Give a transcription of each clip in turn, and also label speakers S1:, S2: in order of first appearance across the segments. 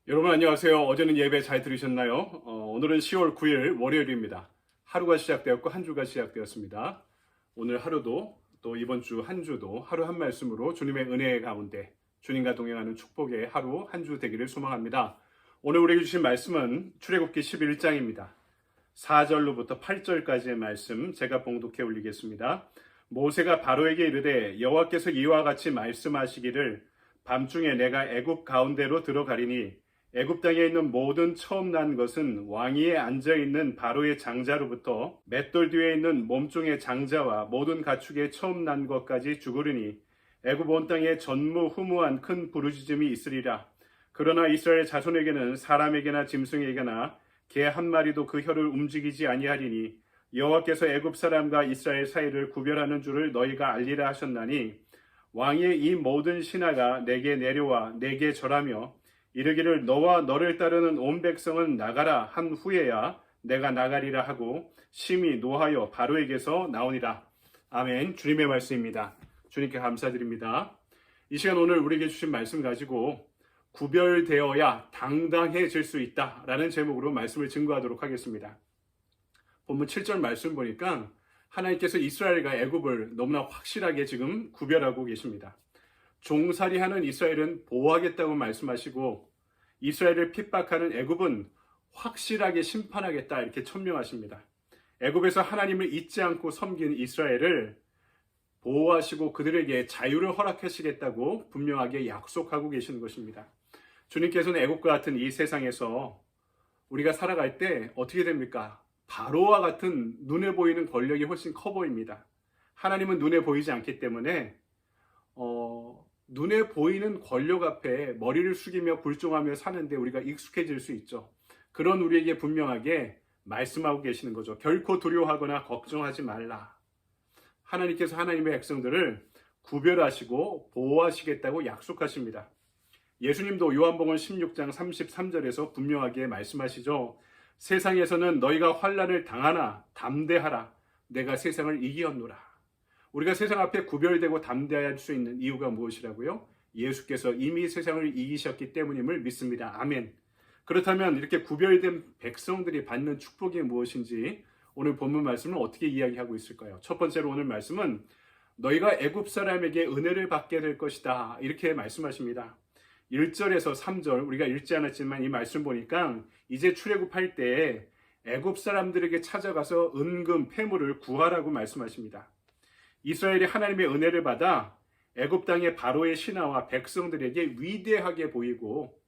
S1: 여러분 안녕하세요. 어제는 예배 잘 들으셨나요? 오늘은 10월 9일 월요일입니다. 하루가 시작되었고 한 주가 시작되었습니다. 오늘 하루도 또 이번 주 한 주도 하루 한 말씀으로 주님의 은혜 가운데 주님과 동행하는 축복의 하루 한 주 되기를 소망합니다. 오늘 우리에게 주신 말씀은 출애굽기 11장입니다. 4절로부터 8절까지의 말씀 제가 봉독해 올리겠습니다. 모세가 바로에게 이르되 여호와께서 이와 같이 말씀하시기를 밤중에 내가 애굽 가운데로 들어가리니 애굽 땅에 있는 모든 처음 난 것은 왕위에 앉아있는 바로의 장자로부터 맷돌 뒤에 있는 몸종의 장자와 모든 가축의 처음 난 것까지 죽으리니 애굽 온 땅에 전무후무한 큰 부르짖음이 있으리라. 그러나 이스라엘 자손에게는 사람에게나 짐승에게나 개 한 마리도 그 혀를 움직이지 아니하리니 여호와께서 애굽 사람과 이스라엘 사이를 구별하는 줄을 너희가 알리라 하셨나니 왕의 이 모든 신하가 내게 내려와 내게 절하며 이르기를 너와 너를 따르는 온 백성은 나가라 한 후에야 내가 나가리라 하고 심히 노하여 바로에게서 나오니라. 아멘. 주님의 말씀입니다. 주님께 감사드립니다. 이 시간 오늘 우리에게 주신 말씀 가지고 구별되어야 당당해질 수 있다라는 제목으로 말씀을 증거하도록 하겠습니다. 본문 7절 말씀 보니까 하나님께서 이스라엘과 애굽을 너무나 확실하게 지금 구별하고 계십니다. 종살이하는 이스라엘은 보호하겠다고 말씀하시고 이스라엘을 핍박하는 애굽은 확실하게 심판하겠다 이렇게 천명하십니다. 애굽에서 하나님을 잊지 않고 섬긴 이스라엘을 보호하시고 그들에게 자유를 허락하시겠다고 분명하게 약속하고 계시는 것입니다. 주님께서는 애굽과 같은 이 세상에서 우리가 살아갈 때 어떻게 됩니까? 바로와 같은 눈에 보이는 권력이 훨씬 커 보입니다. 하나님은 눈에 보이지 않기 때문에 눈에 보이는 권력 앞에 머리를 숙이며 굴종하며 사는데 우리가 익숙해질 수 있죠. 그런 우리에게 분명하게 말씀하고 계시는 거죠. 결코 두려워하거나 걱정하지 말라. 하나님께서 하나님의 백성들을 구별하시고 보호하시겠다고 약속하십니다. 예수님도 요한복음 16장 33절에서 분명하게 말씀하시죠. 세상에서는 너희가 환난을 당하나 담대하라. 내가 세상을 이기었노라. 우리가 세상 앞에 구별되고 담대할 수 있는 이유가 무엇이라고요? 예수께서 이미 세상을 이기셨기 때문임을 믿습니다. 아멘. 그렇다면 이렇게 구별된 백성들이 받는 축복이 무엇인지 오늘 본문 말씀은 어떻게 이야기하고 있을까요? 첫 번째로 오늘 말씀은 너희가 애굽 사람에게 은혜를 받게 될 것이다. 이렇게 말씀하십니다. 1절에서 3절 우리가 읽지 않았지만 이 말씀 보니까 이제 출애굽할 때 애굽 사람들에게 찾아가서 은금, 폐물을 구하라고 말씀하십니다. 이스라엘이 하나님의 은혜를 받아 애굽 땅의 바로의 신하와 백성들에게 위대하게 보이고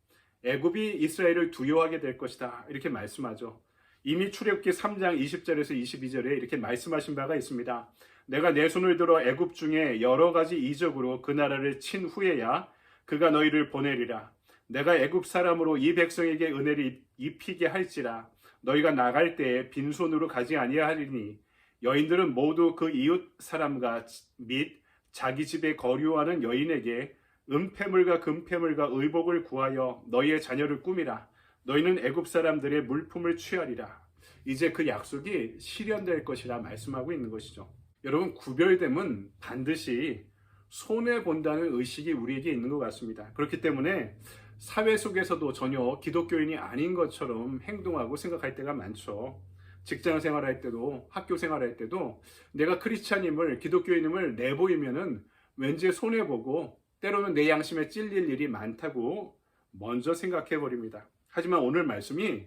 S1: 애굽이 이스라엘을 두려워하게 될 것이다. 이렇게 말씀하죠. 이미 출애굽기 3장 20절에서 22절에 이렇게 말씀하신 바가 있습니다. 내가 내 손을 들어 애굽 중에 여러 가지 이적으로 그 나라를 친 후에야 그가 너희를 보내리라. 내가 애굽 사람으로 이 백성에게 은혜를 입히게 할지라. 너희가 나갈 때에 빈손으로 가지 아니하리니 여인들은 모두 그 이웃 사람과 및 자기 집에 거류하는 여인에게 은폐물과 금폐물과 의복을 구하여 너희의 자녀를 꾸미라. 너희는 애굽 사람들의 물품을 취하리라. 이제 그 약속이 실현될 것이라 말씀하고 있는 것이죠. 여러분, 구별됨은 반드시 손해본다는 의식이 우리에게 있는 것 같습니다. 그렇기 때문에 사회 속에서도 전혀 기독교인이 아닌 것처럼 행동하고 생각할 때가 많죠. 직장 생활할 때도 학교 생활할 때도 내가 크리스찬임을 기독교인임을 내보이면은 왠지 손해보고 때로는 내 양심에 찔릴 일이 많다고 먼저 생각해 버립니다. 하지만 오늘 말씀이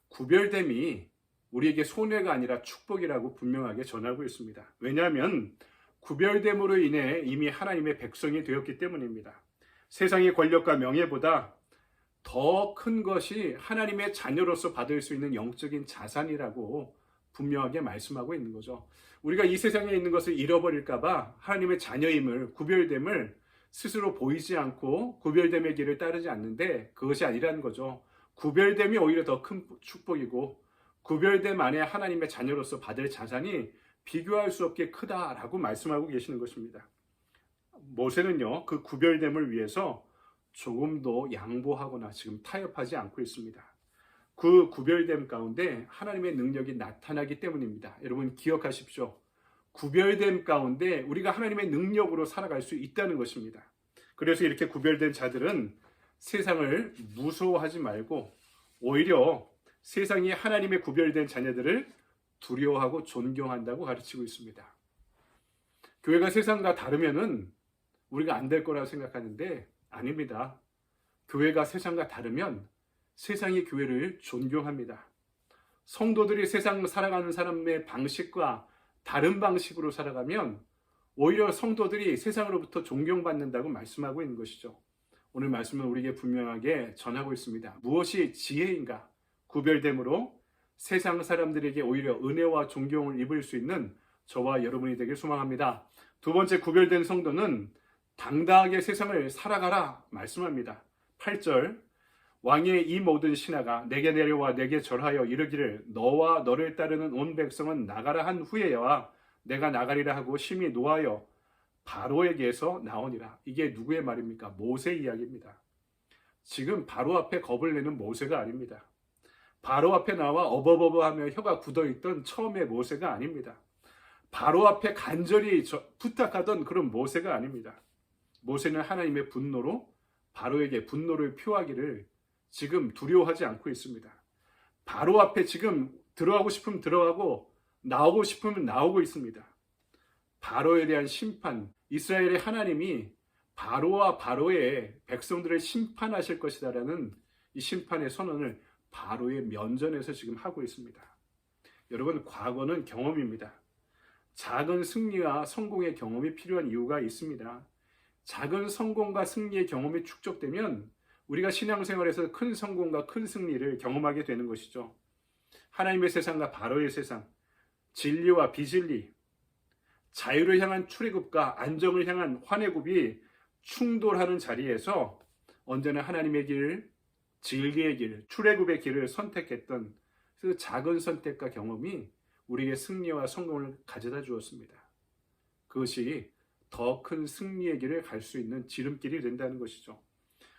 S1: 구별됨이 우리에게 손해가 아니라 축복이라고 분명하게 전하고 있습니다. 왜냐하면 구별됨으로 인해 이미 하나님의 백성이 되었기 때문입니다. 세상의 권력과 명예보다 더 큰 것이 하나님의 자녀로서 받을 수 있는 영적인 자산이라고 분명하게 말씀하고 있는 거죠. 우리가 이 세상에 있는 것을 잃어버릴까봐 하나님의 자녀임을, 구별됨을 스스로 보이지 않고 구별됨의 길을 따르지 않는데 그것이 아니라는 거죠. 구별됨이 오히려 더 큰 축복이고 구별됨 안에 하나님의 자녀로서 받을 자산이 비교할 수 없게 크다라고 말씀하고 계시는 것입니다. 모세는요, 그 구별됨을 위해서 조금도 양보하거나 지금 타협하지 않고 있습니다. 그 구별됨 가운데 하나님의 능력이 나타나기 때문입니다. 여러분 기억하십시오. 구별됨 가운데 우리가 하나님의 능력으로 살아갈 수 있다는 것입니다. 그래서 이렇게 구별된 자들은 세상을 무서워하지 말고 오히려 세상이 하나님의 구별된 자녀들을 두려워하고 존경한다고 가르치고 있습니다. 교회가 세상과 다르면은 우리가 안 될 거라 생각하는데 아닙니다. 교회가 세상과 다르면 세상이 교회를 존경합니다. 성도들이 세상 살아가는 사람의 방식과 다른 방식으로 살아가면 오히려 성도들이 세상으로부터 존경받는다고 말씀하고 있는 것이죠. 오늘 말씀은 우리에게 분명하게 전하고 있습니다. 무엇이 지혜인가? 구별됨으로 세상 사람들에게 오히려 은혜와 존경을 입을 수 있는 저와 여러분이 되길 소망합니다. 두 번째, 구별된 성도는 당당하게 세상을 살아가라 말씀합니다. 8절, 왕의 이 모든 신하가 내게 내려와 내게 절하여 이르기를 너와 너를 따르는 온 백성은 나가라 한 후에야 내가 나가리라 하고 심히 노하여 바로에게서 나오니라. 이게 누구의 말입니까? 모세 이야기입니다. 지금 바로 앞에 겁을 내는 모세가 아닙니다. 바로 앞에 나와 어버버버하며 혀가 굳어있던 처음의 모세가 아닙니다. 바로 앞에 간절히 부탁하던 그런 모세가 아닙니다. 모세는 하나님의 분노로 바로에게 분노를 표하기를 지금 두려워하지 않고 있습니다. 바로 앞에 지금 들어가고 싶으면 들어가고 나오고 싶으면 나오고 있습니다. 바로에 대한 심판, 이스라엘의 하나님이 바로와 바로의 백성들을 심판하실 것이다라는 이 심판의 선언을 바로의 면전에서 지금 하고 있습니다. 여러분, 과거는 경험입니다. 작은 승리와 성공의 경험이 필요한 이유가 있습니다. 작은 성공과 승리의 경험이 축적되면 우리가 신앙생활에서 큰 성공과 큰 승리를 경험하게 되는 것이죠. 하나님의 세상과 바로의 세상, 진리와 비진리, 자유를 향한 출애굽과 안정을 향한 환애굽이 충돌하는 자리에서 언제나 하나님의 길, 진리의 길, 출애굽의 길을 선택했던 그 작은 선택과 경험이 우리에게 승리와 성공을 가져다 주었습니다. 그것이 더 큰 승리의 길을 갈 수 있는 지름길이 된다는 것이죠.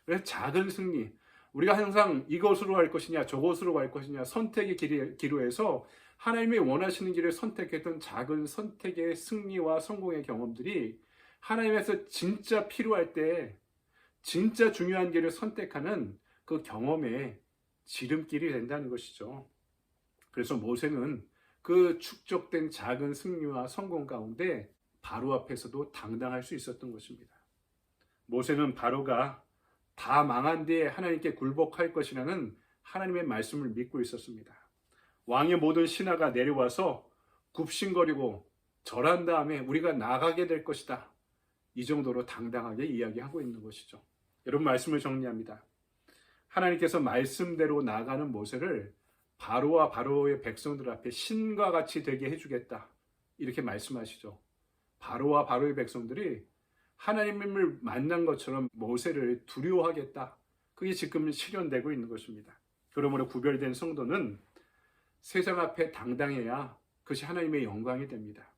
S1: 그래서 작은 승리, 우리가 항상 이것으로 갈 것이냐 저것으로 갈 것이냐 선택의 길로 해서 하나님이 원하시는 길을 선택했던 작은 선택의 승리와 성공의 경험들이 하나님에서 진짜 필요할 때 진짜 중요한 길을 선택하는 그 경험의 지름길이 된다는 것이죠. 그래서 모세는 그 축적된 작은 승리와 성공 가운데 바로 앞에서도 당당할 수 있었던 것입니다. 모세는 바로가 다 망한 뒤에 하나님께 굴복할 것이라는 하나님의 말씀을 믿고 있었습니다. 왕의 모든 신하가 내려와서 굽신거리고 절한 다음에 우리가 나가게 될 것이다. 이 정도로 당당하게 이야기하고 있는 것이죠. 여러분, 말씀을 정리합니다. 하나님께서 말씀대로 나가는 모세를 바로와 바로의 백성들 앞에 신과 같이 되게 해주겠다. 이렇게 말씀하시죠. 바로와 바로의 백성들이 하나님을 만난 것처럼 모세를 두려워하겠다. 그게 지금 실현되고 있는 것입니다. 그러므로 구별된 성도는 세상 앞에 당당해야 그것이 하나님의 영광이 됩니다.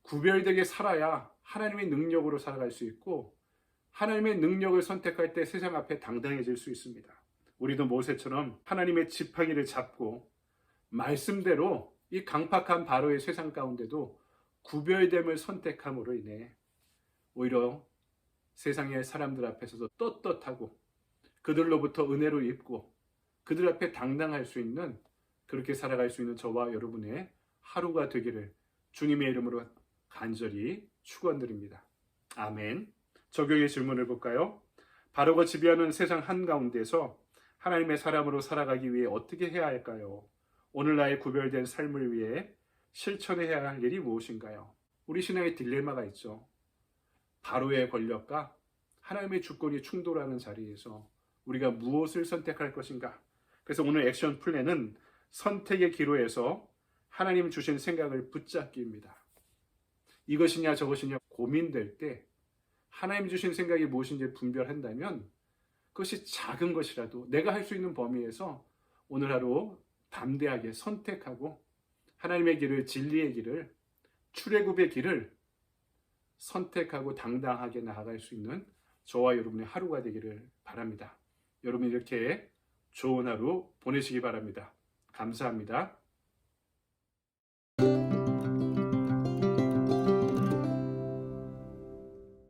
S1: 구별되게 살아야 하나님의 능력으로 살아갈 수 있고 하나님의 능력을 선택할 때 세상 앞에 당당해질 수 있습니다. 우리도 모세처럼 하나님의 지팡이를 잡고 말씀대로 이 강팍한 바로의 세상 가운데도 구별됨을 선택함으로 인해 오히려 세상의 사람들 앞에서도 떳떳하고 그들로부터 은혜를 입고 그들 앞에 당당할 수 있는, 그렇게 살아갈 수 있는 저와 여러분의 하루가 되기를 주님의 이름으로 간절히 축원드립니다. 아멘. 적용의 질문을 볼까요? 바로가 지배하는 세상 한가운데서 하나님의 사람으로 살아가기 위해 어떻게 해야 할까요? 오늘날의 구별된 삶을 위해 실천해야 할 일이 무엇인가요? 우리 신앙의 딜레마가 있죠. 바로의 권력과 하나님의 주권이 충돌하는 자리에서 우리가 무엇을 선택할 것인가? 그래서 오늘 액션 플랜은 선택의 기로에서 하나님 주신 생각을 붙잡기입니다. 이것이냐 저것이냐 고민될 때 하나님 주신 생각이 무엇인지 분별한다면 그것이 작은 것이라도 내가 할 수 있는 범위에서 오늘 하루 담대하게 선택하고 하나님의 길을, 진리의 길을, 출애굽의 길을 선택하고 당당하게 나아갈 수 있는 저와 여러분의 하루가 되기를 바랍니다. 여러분 이렇게 좋은 하루 보내시기 바랍니다. 감사합니다.